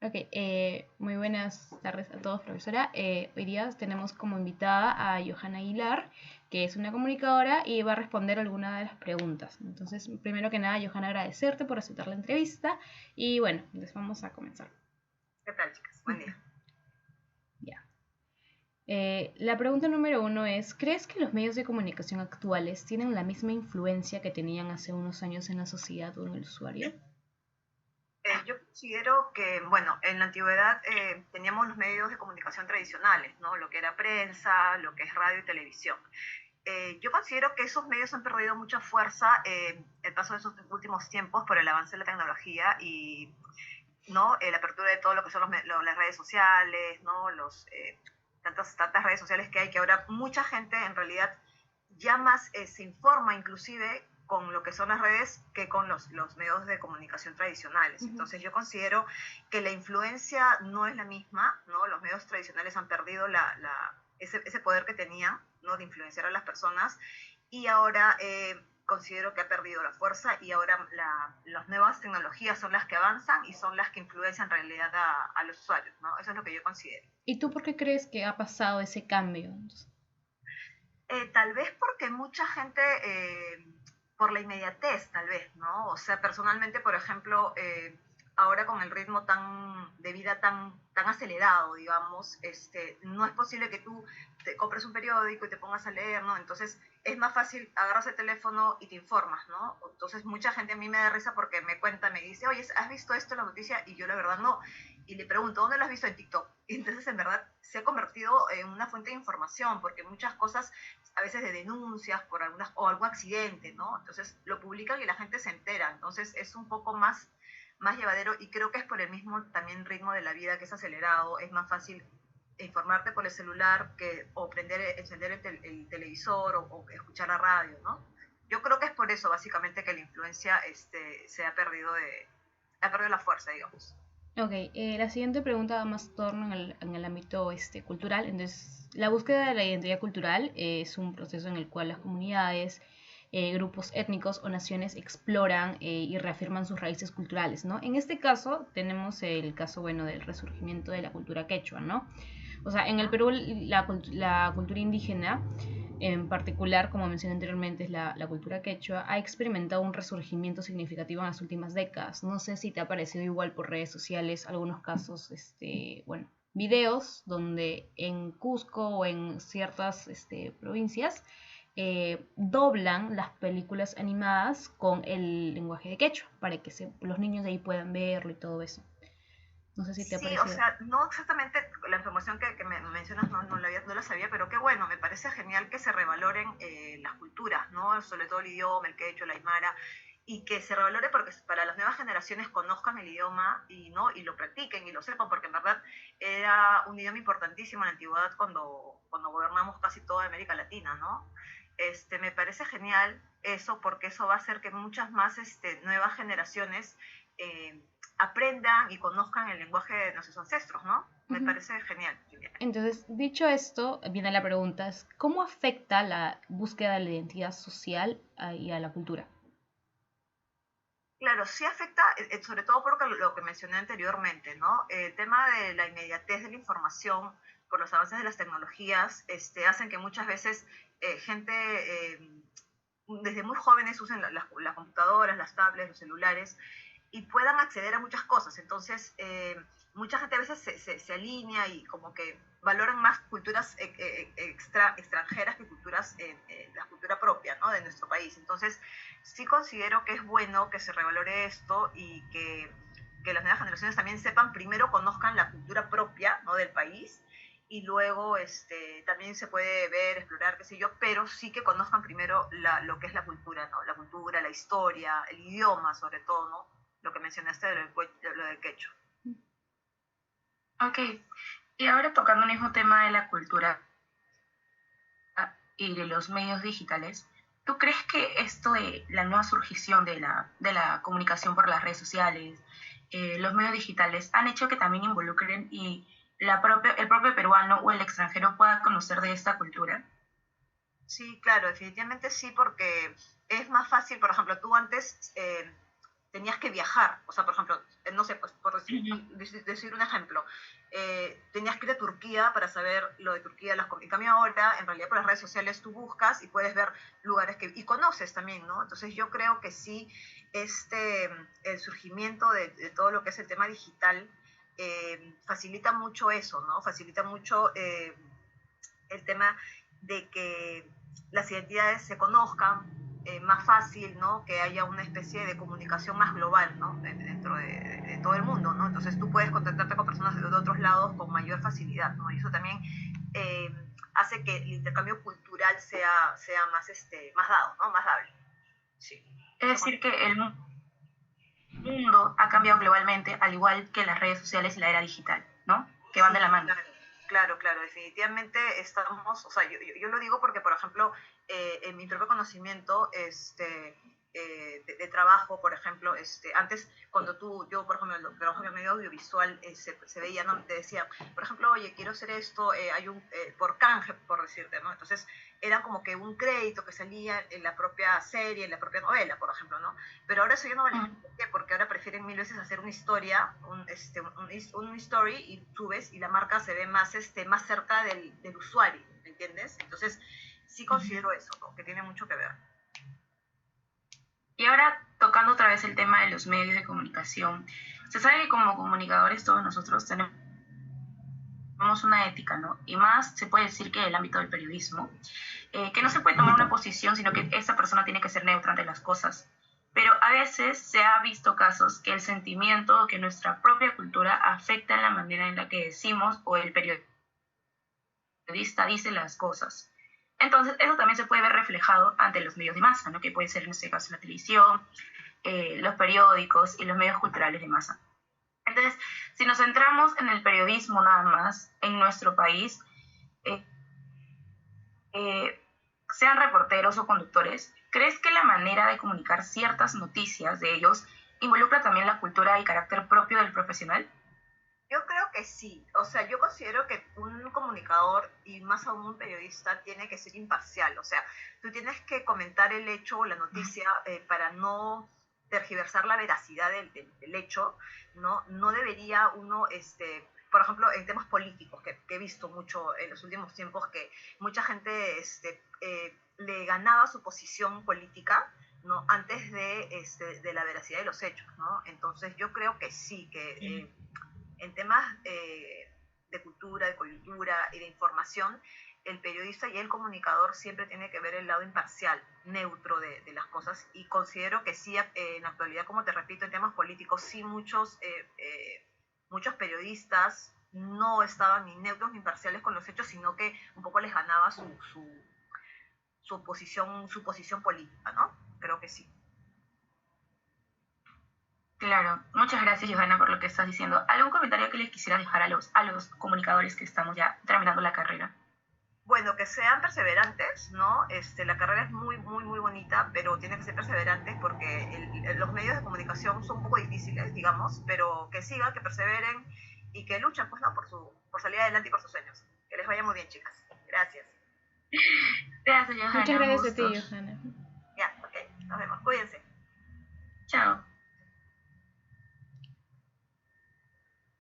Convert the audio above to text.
Ok, muy buenas tardes a todos, profesora. Hoy día tenemos como invitada a Johanna Aguilar, que es una comunicadora y va a responder algunas de las preguntas. Entonces, primero que nada, Johanna, agradecerte por aceptar la entrevista y bueno, entonces vamos a comenzar. ¿Qué tal, chicas? Buen día. Ya. La pregunta número uno es, ¿crees que los medios de comunicación actuales tienen la misma influencia que tenían hace unos años en la sociedad o en el usuario? Yo considero que, bueno, en la antigüedad teníamos los medios de comunicación tradicionales, ¿no? Lo que era prensa, lo que es radio y televisión. Yo considero que esos medios han perdido mucha fuerza el paso de esos últimos tiempos por el avance de la tecnología y ¿no? La apertura de todo lo que son las redes sociales, ¿no? Tantas redes sociales que hay, que ahora mucha gente en realidad ya más se informa inclusive con lo que son las redes que con los medios de comunicación tradicionales. Entonces yo considero que la influencia no es la misma, ¿no? Los medios tradicionales han perdido ese poder que tenían, ¿no? De influenciar a las personas y ahora considero que ha perdido la fuerza y ahora las nuevas tecnologías son las que avanzan y son las que influencian en realidad a los usuarios, ¿no? Eso es lo que yo considero. ¿Y tú por qué crees que ha pasado ese cambio? Tal vez porque mucha gente, por la inmediatez, tal vez, ¿no? O sea, personalmente, por ejemplo, ahora con el ritmo de vida tan acelerado, digamos, no es posible que tú te compres un periódico y te pongas a leer, ¿no? Entonces, es más fácil, agarras el teléfono y te informas, ¿no? Entonces, mucha gente a mí me da risa porque me cuenta, me dice, oye, ¿has visto esto en la noticia? Y yo la verdad no. Y le pregunto, ¿dónde lo has visto? En TikTok. Y entonces, en verdad, se ha convertido en una fuente de información, porque muchas cosas a veces de denuncias por o algún accidente, ¿no? Entonces lo publican y la gente se entera. Entonces es un poco más llevadero y creo que es por el mismo también ritmo de la vida que es acelerado. Es más fácil informarte por el celular o encender el televisor o escuchar la radio, ¿no? Yo creo que es por eso básicamente que la influencia ha perdido la fuerza, digamos. Ok, la siguiente pregunta va más torno en el ámbito cultural. Entonces, la búsqueda de la identidad cultural es un proceso en el cual las comunidades, grupos étnicos o naciones exploran y reafirman sus raíces culturales, ¿no? En este caso, tenemos el caso, bueno, del resurgimiento de la cultura quechua, ¿no? O sea, en el Perú la cultura indígena en particular, como mencioné anteriormente, es la cultura quechua, ha experimentado un resurgimiento significativo en las últimas décadas. No sé si te ha parecido igual por redes sociales algunos casos, bueno, videos donde en Cusco o en ciertas provincias doblan las películas animadas con el lenguaje de quechua para que los niños de ahí puedan verlo y todo eso. No sé si te ha Sí, o parecido. sea, no exactamente la información que me mencionas no la sabía, pero qué bueno, me parece genial que se revaloren las culturas, ¿no? Sobre todo el idioma, el quechua, la aymara, y que se revalore porque para las nuevas generaciones conozcan el idioma y, ¿no? Y lo practiquen y lo sepan, porque en verdad era un idioma importantísimo en la antigüedad cuando gobernamos casi toda América Latina, ¿no? Me parece genial eso porque eso va a hacer que muchas más nuevas generaciones eh, aprendan y conozcan el lenguaje de nuestros ancestros, ¿no? Me parece genial. Entonces, dicho esto, viene la pregunta, ¿cómo afecta la búsqueda de la identidad social y a la cultura? Claro, sí afecta, sobre todo por lo que mencioné anteriormente, ¿no? El tema de la inmediatez de la información por los avances de las tecnologías hacen que muchas veces gente desde muy jóvenes usen las computadoras, las tablets, los celulares y puedan acceder a muchas cosas. Entonces, mucha gente a veces se alinea y como que valoran más culturas extranjeras que la cultura propia, ¿no? De nuestro país. Entonces, sí considero que es bueno que se revalore esto y que las nuevas generaciones también sepan, primero conozcan la cultura propia, ¿no? Del país y luego también se puede ver, explorar, qué sé yo, pero sí que conozcan primero lo que es la cultura, ¿no? La cultura, la historia, el idioma sobre todo, ¿no? Lo que mencionaste de lo del quechua. Ok, y ahora tocando el mismo tema de la cultura y de los medios digitales, ¿tú crees que esto de la nueva surgición de la comunicación por las redes sociales, los medios digitales, han hecho que también involucren y el propio peruano o el extranjero pueda conocer de esta cultura? Sí, claro, definitivamente sí, porque es más fácil, por ejemplo, tú antes tenías que viajar, o sea, por ejemplo, no sé, pues por decir un ejemplo, tenías que ir a Turquía para saber lo de Turquía, en cambio ahora, en realidad por las redes sociales tú buscas y puedes ver lugares y conoces también, ¿no? Entonces yo creo que sí, el surgimiento de todo lo que es el tema digital facilita mucho eso, ¿no? Facilita mucho el tema de que las identidades se conozcan más fácil, ¿no? Que haya una especie de comunicación más global, ¿no? Dentro de todo el mundo, ¿no? Entonces tú puedes contactarte con personas de otros lados con mayor facilidad, ¿no? Y eso también hace que el intercambio cultural sea más, más dado, ¿no? Más dable. Sí. Es decir, que el mundo ha cambiado globalmente, al igual que las redes sociales y la era digital, ¿no? Que van de la mano. Claro, definitivamente estamos, o sea, yo lo digo porque, por ejemplo, en mi propio conocimiento de trabajo, por ejemplo, antes cuando yo, por ejemplo, el trabajo en el medio audiovisual se veía, ¿no? Te decía, por ejemplo, oye, quiero hacer esto, hay por canje, por decirte, ¿no? Entonces, era como que un crédito que salía en la propia serie, en la propia novela, por ejemplo, ¿no? Pero ahora eso ya no vale. ¿Por qué? Porque ahora prefieren mil veces hacer una historia, un story, y subes y la marca se ve más, más cerca del usuario, ¿me entiendes? Entonces, sí considero eso, ¿no? Que tiene mucho que ver. Y ahora, tocando otra vez el tema de los medios de comunicación, se sabe que como comunicadores todos nosotros tenemos una ética, ¿no? Y más se puede decir que el ámbito del periodismo, que no se puede tomar una posición, sino que esa persona tiene que ser neutra ante las cosas. Pero a veces se ha visto casos que el sentimiento o que nuestra propia cultura afecta en la manera en la que decimos o el periodista dice las cosas. Entonces, eso también se puede ver reflejado ante los medios de masa, ¿no? Que puede ser en este caso la televisión, los periódicos y los medios culturales de masa. Entonces, si nos centramos en el periodismo nada más, en nuestro país, sean reporteros o conductores, ¿crees que la manera de comunicar ciertas noticias de ellos involucra también la cultura y carácter propio del profesional? Yo creo que sí. O sea, yo considero que un comunicador y más aún un periodista tiene que ser imparcial. O sea, tú tienes que comentar el hecho o la noticia para no tergiversar la veracidad del hecho, ¿no? No debería uno, por ejemplo, en temas políticos, que he visto mucho en los últimos tiempos, que mucha gente le ganaba su posición política, ¿no? Antes de la veracidad de los hechos, ¿no? Entonces yo creo que sí, que en temas de cultura, de coyuntura y de información, el periodista y el comunicador siempre tiene que ver el lado imparcial, neutro de las cosas, y considero que sí, en la actualidad, como te repito, en temas políticos, sí muchos periodistas no estaban ni neutros ni imparciales con los hechos, sino que un poco les ganaba su posición política, ¿no? Creo que sí. Claro, muchas gracias, Johanna, por lo que estás diciendo. ¿Algún comentario que les quisiera dejar a los comunicadores que estamos ya terminando la carrera? Bueno, que sean perseverantes, ¿no? La carrera es muy, muy, muy bonita, pero tienen que ser perseverantes porque los medios de comunicación son un poco difíciles, digamos, pero que sigan, que perseveren y que luchen, pues, ¿no? Por salir adelante y por sus sueños. Que les vaya muy bien, chicas. Gracias. Gracias, Johanna. Muchas gracias a ti, Johanna.